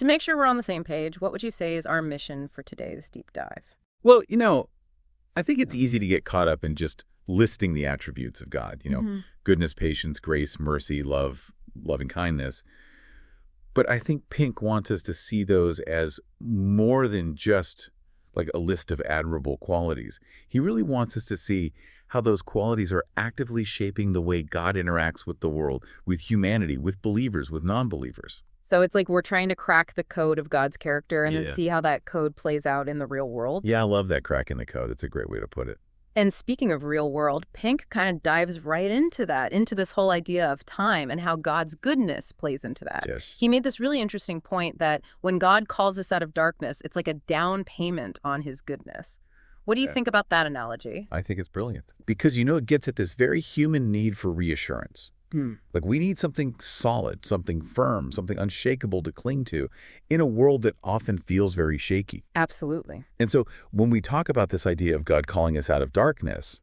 To make sure we're on the same page, what would you say is our mission for today's deep dive? Well, I think it's easy to get caught up in just listing the attributes of God, goodness, patience, grace, mercy, love, loving kindness. But I think Pink wants us to see those as more than just like a list of admirable qualities. He really wants us to see how those qualities are actively shaping the way God interacts with the world, with humanity, with believers, with non-believers. So it's like we're trying to crack the code of God's character and then see how that code plays out in the real world. Yeah, I love that crack in the code. It's a great way to put it. And speaking of real world, Pink kind of dives right into that, into this whole idea of time and how God's goodness plays into that. Yes. He made this really interesting point that when God calls us out of darkness, it's like a down payment on his goodness. What do you think about that analogy? I think it's brilliant. Because, it gets at this very human need for reassurance. Like we need something solid, something firm, something unshakable to cling to in a world that often feels very shaky. Absolutely. And so when we talk about this idea of God calling us out of darkness,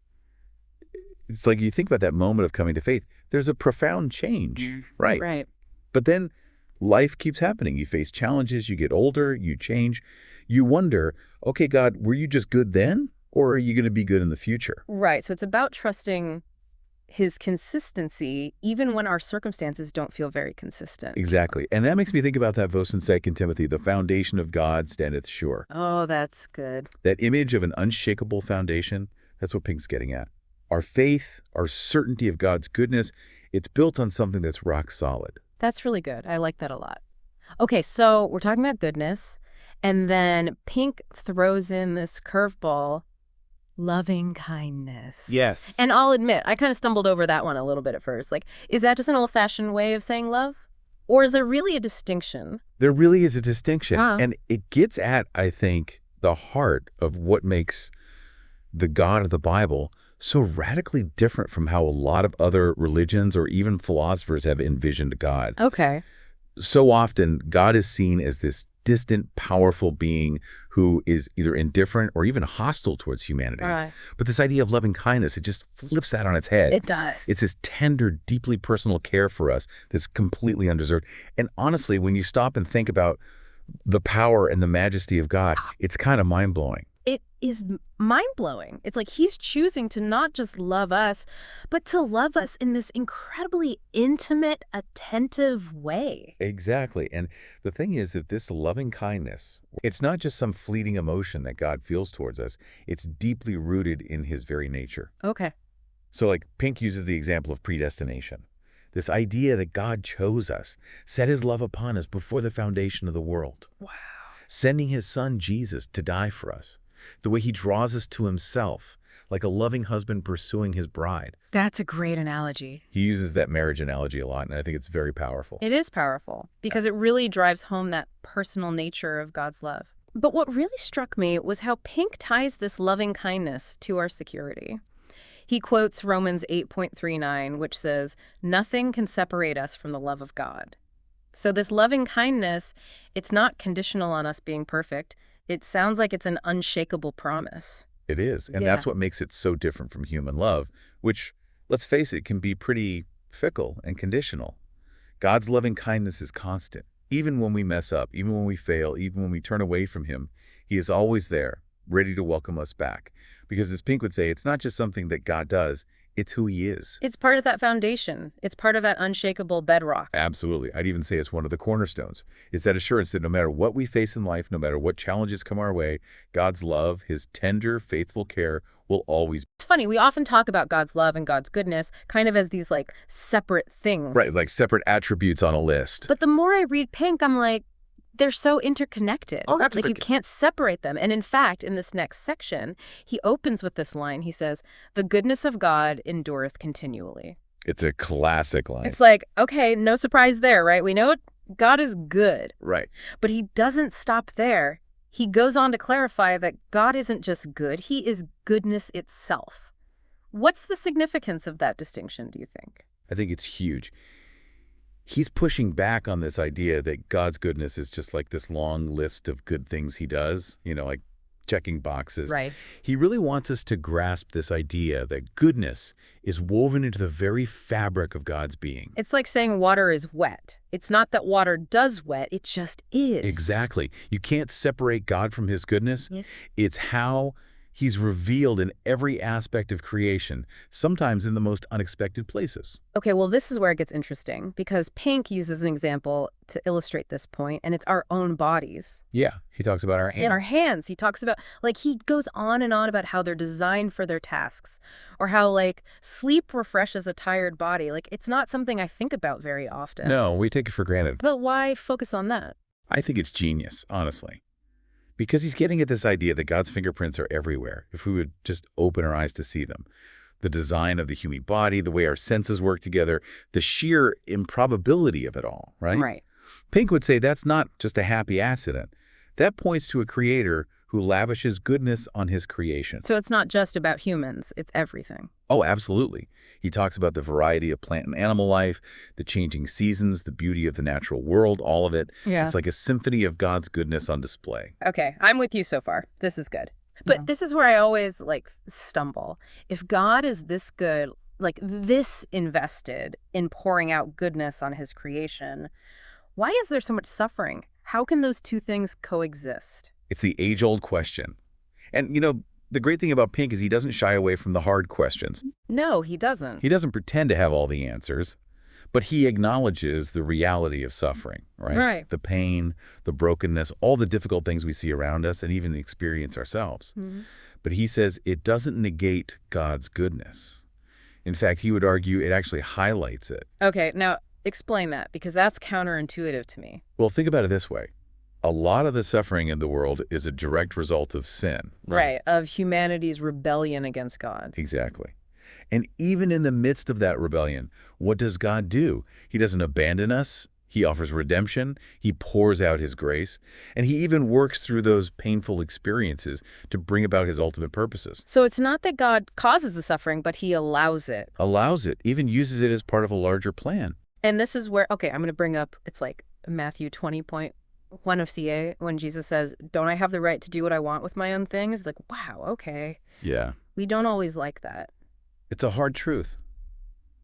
it's like you think about that moment of coming to faith, there's a profound change, right? Right. But then life keeps happening. You face challenges, you get older, you change. You wonder, okay, God, were you just good then? Or are you going to be good in the future? Right. So it's about trusting his consistency, even when our circumstances don't feel very consistent. Exactly. And that makes me think about that verse in 2 Timothy, the foundation of God standeth sure. Oh, that's good. That image of an unshakable foundation, that's what Pink's getting at. Our faith, our certainty of God's goodness, it's built on something that's rock solid. That's really good. I like that a lot. Okay, so we're talking about goodness, and then Pink throws in this curveball, loving kindness. Yes. And I'll admit, I kind of stumbled over that one a little bit at first. Like, is that just an old-fashioned way of saying love? Or is there really a distinction? There really is a distinction. And it gets at, I think, the heart of what makes the God of the Bible so radically different from how a lot of other religions or even philosophers have envisioned God. Okay. So often, God is seen as this distant, powerful being who is either indifferent or even hostile towards humanity. Right. But this idea of loving kindness, it just flips that on its head. It does. It's this tender, deeply personal care for us that's completely undeserved. And honestly, when you stop and think about the power and the majesty of God, it's kind of mind-blowing. It is mind-blowing. It's like he's choosing to not just love us, but to love us in this incredibly intimate, attentive way. Exactly. And the thing is that this loving kindness, it's not just some fleeting emotion that God feels towards us. It's deeply rooted in his very nature. Okay. So like Pink uses the example of predestination. This idea that God chose us, set his love upon us before the foundation of the world. Wow. Sending his son Jesus to die for us. The way he draws us to himself, like a loving husband pursuing his bride. That's a great analogy. He uses that marriage analogy a lot, and I think it's very powerful. It is powerful because it really drives home that personal nature of God's love. But what really struck me was how Pink ties this loving kindness to our security. He quotes Romans 8:39, which says, "Nothing can separate us from the love of God." So this loving kindness, it's not conditional on us being perfect. It sounds like it's an unshakable promise. It is, and that's what makes it so different from human love, which, let's face it, can be pretty fickle and conditional. God's loving kindness is constant. Even when we mess up, even when we fail, even when we turn away from him, he is always there, ready to welcome us back. Because as Pink would say, it's not just something that God does, it's who he is. It's part of that foundation. It's part of that unshakable bedrock. Absolutely. I'd even say it's one of the cornerstones. It's that assurance that no matter what we face in life, no matter what challenges come our way, God's love, his tender, faithful care will always be. It's funny, we often talk about God's love and God's goodness kind of as these like separate things. Right, like separate attributes on a list. But the more I read Pink, I'm like, they're so interconnected. Oh, absolutely. Like you can't separate them. And in fact, in this next section, he opens with this line. He says, "The goodness of God endureth continually." It's a classic line. It's like, okay, no surprise there, right? We know God is good. Right. But he doesn't stop there. He goes on to clarify that God isn't just good, he is goodness itself. What's the significance of that distinction, do you think? I think it's huge. He's pushing back on this idea that God's goodness is just like this long list of good things he does, like checking boxes. Right. He really wants us to grasp this idea that goodness is woven into the very fabric of God's being. It's like saying water is wet. It's not that water does wet, it just is. Exactly. You can't separate God from his goodness. Yeah. It's how he's revealed in every aspect of creation, sometimes in the most unexpected places. Okay, well, this is where it gets interesting because Pink uses an example to illustrate this point, and it's our own bodies. Yeah, he talks about our hands. In our hands, he talks about, like, he goes on and on about how they're designed for their tasks, or how, like, sleep refreshes a tired body. Like, it's not something I think about very often. No, we take it for granted. But why focus on that? I think it's genius, honestly. Because he's getting at this idea that God's fingerprints are everywhere, if we would just open our eyes to see them. The design of the human body, the way our senses work together, the sheer improbability of it all, right? Right. Pink would say that's not just a happy accident. That points to a creator who lavishes goodness on his creation. So it's not just about humans, it's everything. Oh, absolutely. He talks about the variety of plant and animal life, the changing seasons, the beauty of the natural world, all of it. Yeah. It's like a symphony of God's goodness on display. Okay, I'm with you so far. This is good. But this is where I always, like, stumble. If God is this good, like, this invested in pouring out goodness on his creation, why is there so much suffering? How can those two things coexist? It's the age-old question. And, the great thing about Pink is he doesn't shy away from the hard questions. No, he doesn't. He doesn't pretend to have all the answers, but he acknowledges the reality of suffering, right? Right. The pain, the brokenness, all the difficult things we see around us and even experience ourselves. Mm-hmm. But he says it doesn't negate God's goodness. In fact, he would argue it actually highlights it. Okay, now explain that, because that's counterintuitive to me. Well, think about it this way. A lot of the suffering in the world is a direct result of sin. Right, of humanity's rebellion against God. Exactly. And even in the midst of that rebellion, what does God do? He doesn't abandon us. He offers redemption. He pours out his grace. And he even works through those painful experiences to bring about his ultimate purposes. So it's not that God causes the suffering, but he allows it. Allows it, even uses it as part of a larger plan. And this is where, okay, I'm going to bring up, it's like Matthew 20.1 of Thea, when Jesus says, don't I have the right to do what I want with my own things? It's like, wow, okay. Yeah. We don't always like that. It's a hard truth.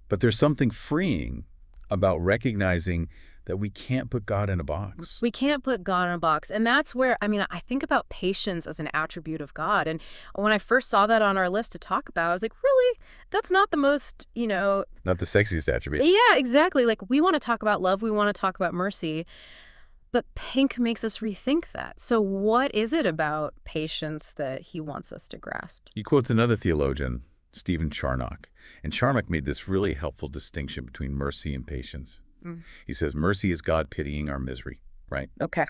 But there's something freeing about recognizing that we can't put God in a box. We can't put God in a box. And that's where, I think about patience as an attribute of God. And when I first saw that on our list to talk about, I was like, really? That's not the most, Not the sexiest attribute. Yeah, exactly. Like, we want to talk about love. We want to talk about mercy. But Pink makes us rethink that. So what is it about patience that he wants us to grasp? He quotes another theologian, Stephen Charnock. And Charnock made this really helpful distinction between mercy and patience. He says mercy is God pitying our misery, right? Okay.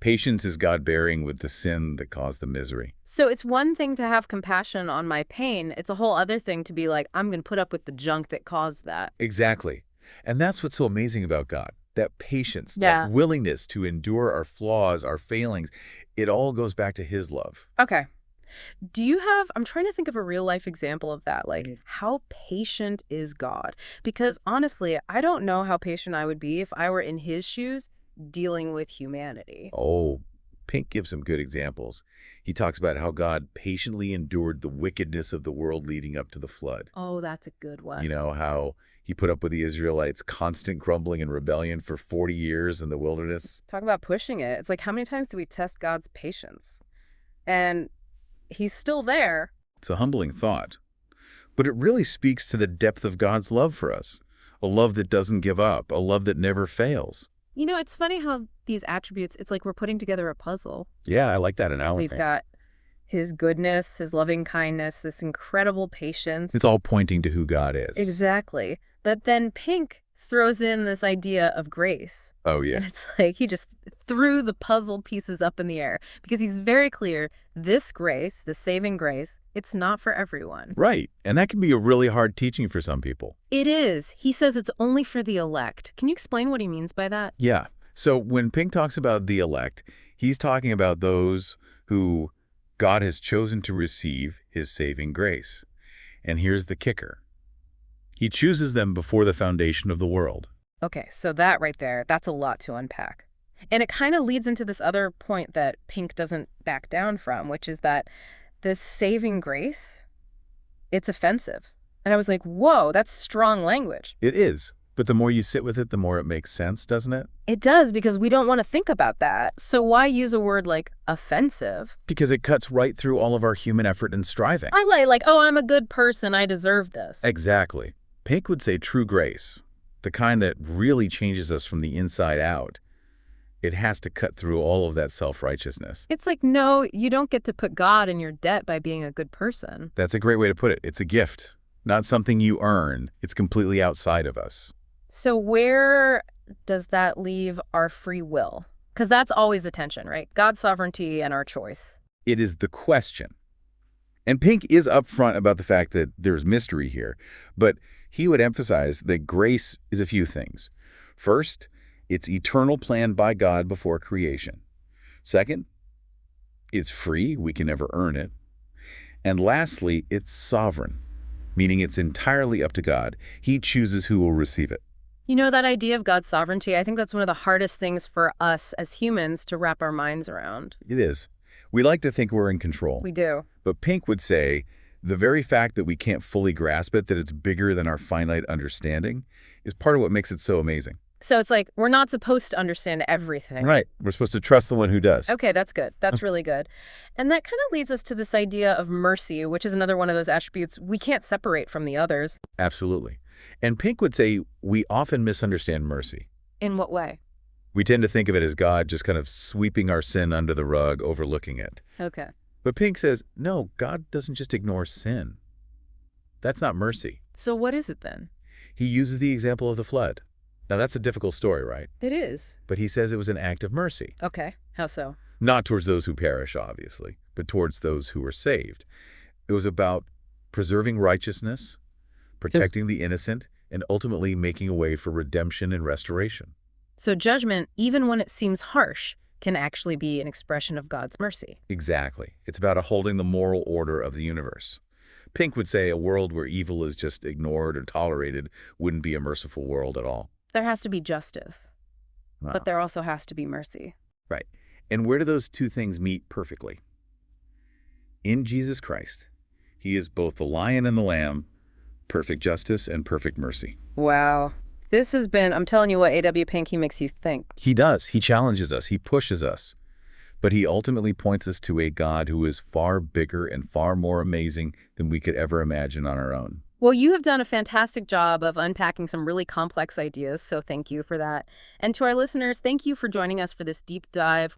Patience is God bearing with the sin that caused the misery. So it's one thing to have compassion on my pain. It's a whole other thing to be like, I'm going to put up with the junk that caused that. Exactly. And that's what's so amazing about God. That patience, Yeah. that willingness to endure our flaws, our failings, it all goes back to his love. Okay. Do you have, I'm trying to think of a real life example of that. Like, how patient is God? Because honestly, I don't know how patient I would be if I were in his shoes dealing with humanity. Oh, Pink gives some good examples. He talks about how God patiently endured the wickedness of the world leading up to the flood. Oh, that's a good one. How he put up with the Israelites' constant grumbling and rebellion for 40 years in the wilderness. Talk about pushing it. It's like, how many times do we test God's patience? And he's still there. It's a humbling thought. But it really speaks to the depth of God's love for us. A love that doesn't give up. A love that never fails. It's funny how these attributes, it's like we're putting together a puzzle. Yeah, I like that analogy. We've got his goodness, his loving kindness, this incredible patience. It's all pointing to who God is. Exactly. But then Pink throws in this idea of grace. Oh, yeah. And it's like he just threw the puzzle pieces up in the air because he's very clear this grace, the saving grace, it's not for everyone. Right. And that can be a really hard teaching for some people. It is. He says it's only for the elect. Can you explain what he means by that? Yeah. So when Pink talks about the elect, he's talking about those who God has chosen to receive his saving grace. And here's the kicker. He chooses them before the foundation of the world. Okay, so that right there, that's a lot to unpack. And it kind of leads into this other point that Pink doesn't back down from, which is that this saving grace, it's offensive. And I was like, whoa, that's strong language. It is. But the more you sit with it, the more it makes sense, doesn't it? It does, because we don't want to think about that. So why use a word like offensive? Because it cuts right through all of our human effort and striving. I like, oh, I'm a good person, I deserve this. Exactly. Pink would say true grace, the kind that really changes us from the inside out. It has to cut through all of that self-righteousness. It's like, no, you don't get to put God in your debt by being a good person. That's a great way to put it. It's a gift, not something you earn. It's completely outside of us. So where does that leave our free will? Because that's always the tension, right? God's sovereignty and our choice. It is the question. And Pink is upfront about the fact that there's mystery here, but he would emphasize that grace is a few things. First, it's eternal plan by God before creation. Second, it's free. We can never earn it. And lastly, it's sovereign, meaning it's entirely up to God. He chooses who will receive it. You know, that idea of God's sovereignty, I think that's one of the hardest things for us as humans to wrap our minds around. It is. We like to think we're in control. We do. But Pink would say the very fact that we can't fully grasp it, that it's bigger than our finite understanding, is part of what makes it so amazing. So it's like, we're not supposed to understand everything. Right. We're supposed to trust the one who does. Okay, that's good. That's really good. And that kind of leads us to this idea of mercy, which is another one of those attributes we can't separate from the others. Absolutely. And Pink would say we often misunderstand mercy. In what way? We tend to think of it as God just kind of sweeping our sin under the rug, overlooking it. Okay. But Pink says, no, God doesn't just ignore sin. That's not mercy. So what is it then? He uses the example of the flood. Now, that's a difficult story, right? It is. But he says it was an act of mercy. Okay. How so? Not towards those who perish, obviously, but towards those who were saved. It was about preserving righteousness, protecting the innocent, and ultimately making a way for redemption and restoration. So judgment, even when it seems harsh, can actually be an expression of God's mercy. Exactly. It's about upholding the moral order of the universe. Pink would say a world where evil is just ignored or tolerated wouldn't be a merciful world at all. There has to be justice, Wow. but there also has to be mercy. Right. And where do those two things meet perfectly? In Jesus Christ. He is both the lion and the lamb, perfect justice and perfect mercy. Wow. This has been, I'm telling you what, A.W. Pink, he makes you think. He does. He challenges us. He pushes us. But he ultimately points us to a God who is far bigger and far more amazing than we could ever imagine on our own. Well, you have done a fantastic job of unpacking some really complex ideas, so thank you for that. And to our listeners, thank you for joining us for this deep dive.